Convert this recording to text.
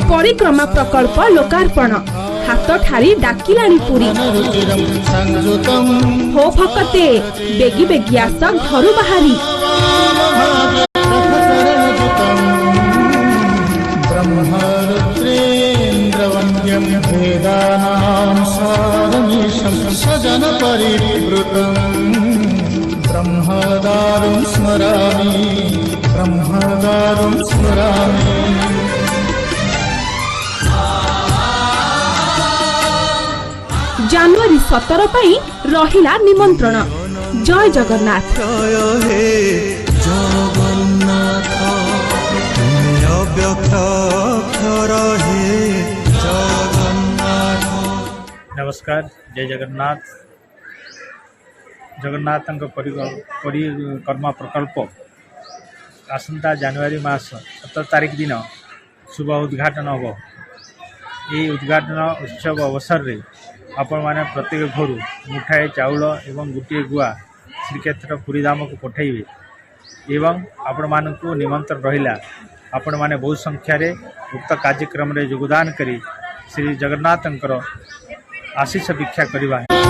परिक्रमा प्रकल्प लोकार्पण हाथ ठारी डाकिलाणी पुरी हो भक्ते बेगी बेगी आस घर बाहरी सजन परिवृतं ब्रह्मदारुं स्मरामि जनवरी 17 पई रहिला निमंत्रण। जय जगन्नाथ। नमस्कार, जय जगन्नाथ। जगन्नाथ परिक्रमा प्रकल्प आसंता जनवरी मास 17 तारीख दिन शुभ उद्घाटन हम। ये उद्घाटन उत्सव अवसर रे आपण माने प्रत्येक घर मुठाए चाउल एवं गोटे गुआ श्रीक्षेत्र पुरीधाम को पठेबे एवं आपण मानकु निमंत्रण रहिला। आपण माने बहुत संख्या रे उक्त कार्यक्रम रे योगदान करी श्री जगन्नाथंकर आशीष भिक्षा करवा।